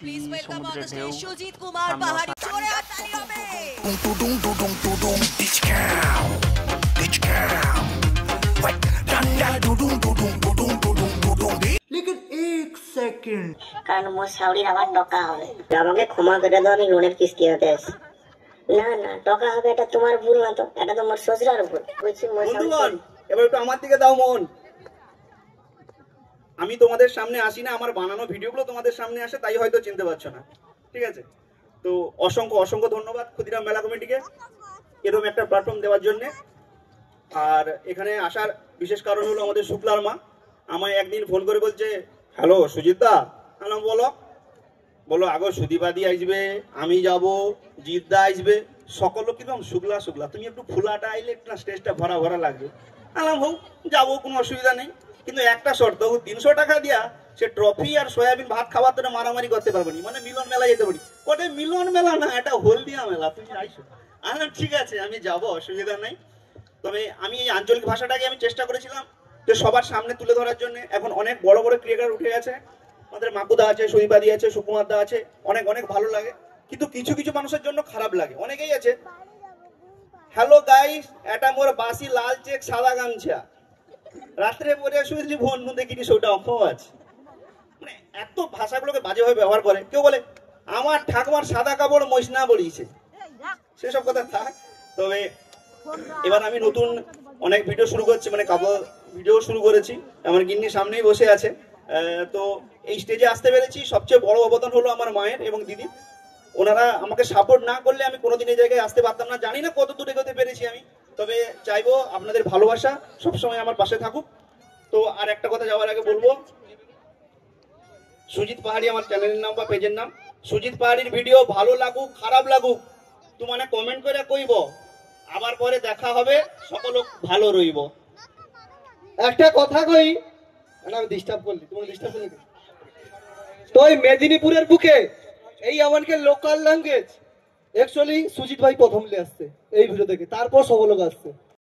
নদী, সমুদ্রের ঢেউ, সুজিত কুমার পাহাড়ি জোরে হাততালি হবে। लेकिन एक सेकंड কারণ মোর শাওরির আবার টকা হবে। আমাকে ক্ষমা করে দাও, আমি লোনের কিস্তি হতে আসি। না না, টকা হবে এটা তোমার ভুল না তো, এটা তো মোর শ্বশুরের ভুল। বলছি মোর বন্ধুগণ, এবার একটু আমার দিকে দাও মন। আমি তোমাদের সামনে আসি না, আমার বানানো ভিডিওগুলো তোমাদের সামনে আসে, তাই হয়তো চিনতে পারছো না। ঠিক আছে, তো অসংখ্য অসংখ্য ধন্যবাদ ক্ষুদিরাম মেলা কমিটিকে এরকম একটা প্ল্যাটফর্ম দেওয়ার জন্য। আর এখানে আসার বিশেষ কারণ হলো আমাদের শুক্লার মা আমায় একদিন ফোন করে বলছে, হ্যালো সুজিত দা। বললাম বলো। বলো আগো সুদীপাদি আসবে, আমি যাব, জিদ্দা আসবে, সকল লোক কিন্তু শুক্লা শুক্লা, তুমি একটু ফুলাটা আইলে একটু স্টেজটা ভরা ভরা লাগবে। বললাম হোক, যাবো, কোনো অসুবিধা নেই, কিন্তু একটা শর্ত, 300 টাকা দিয়া সে ট্রফি আর সয়াবিন ভাত খাবার তো মারামারি করতে পারবো না, মানে মিলন মেলা যেতে পারি। ওটা মিলন মেলা না, এটা হলদিয়া মেলা, তুমি আইসো। আনলাম ঠিক আছে, আমি যাব, অসুবিধা নাই। তবে আমি এই আঞ্চলিক ভাষাটাকে আমি চেষ্টা করেছিলাম যে সবার সামনে তুলে ধরার জন্য। এখন অনেক বড় বড় ক্রিয়েটার উঠে গেছে, আমাদের মাকুদা আছে, সুদীপাদি আছে, সুকুমার দা আছে, অনেক অনেক ভালো লাগে, কিন্তু কিছু কিছু মানুষের জন্য খারাপ লাগে। অনেকেই আছে, হ্যালো গাইস, এটা মোর বাসি লাল চেক সাদা গামছা, রাত্রে পরে শুয়েছি বন্ধু দেখিনি সেটা অক্ষম আছে। মানে এত ভাষাগুলোকে বাজেভাবে ব্যবহার করে। কেউ বলে আমার ঠাকুমার সাদা কাপড় মহিষনা বলিয়েছে, সেসব কথা থাক। তবে এবার আমি নতুন অনেক ভিডিও শুরু করছি, মানে কাপড় ভিডিও শুরু করেছি, আমার গিন্নি সামনেই বসে আছে। তো এই স্টেজে আসতে পেরেছি, সবচেয়ে বড় অবদান হলো আমার মায়ের এবং দিদি। ওনারা আমাকে সাপোর্ট না করলে আমি কোনোদিন এই জায়গায় আসতে পারতাম না। জানি না কত দূরে এগোতে পেরেছি আমি, তবে চাইবো আপনাদের ভালোবাসা সবসময় আমার পাশে থাকুক। তো আর একটা কথা যাওয়ার আগে বলবো, সুজিত পাহাড়ি আমার চ্যানেলের নাম বা পেজের নাম। সুজিত পাহাড়ির ভিডিও ভালো লাগুক খারাপ লাগুক, তো মানে কমেন্ট করে কইব, আবার পরে দেখা হবে, সকল ভালো রইব। একটা কথা কই, আমি ডিস্টার্ব করলি, তোমাকে ডিস্টার্ব করলি তো এই মেদিনীপুরের বুকে এই আমাকে লোকাল ল্যাঙ্গুয়েজ অ্যাকচুয়ালি সুজিত ভাই প্রথম লে আসছে এই ভিডিও থেকে, তারপর সব লোক আসছে।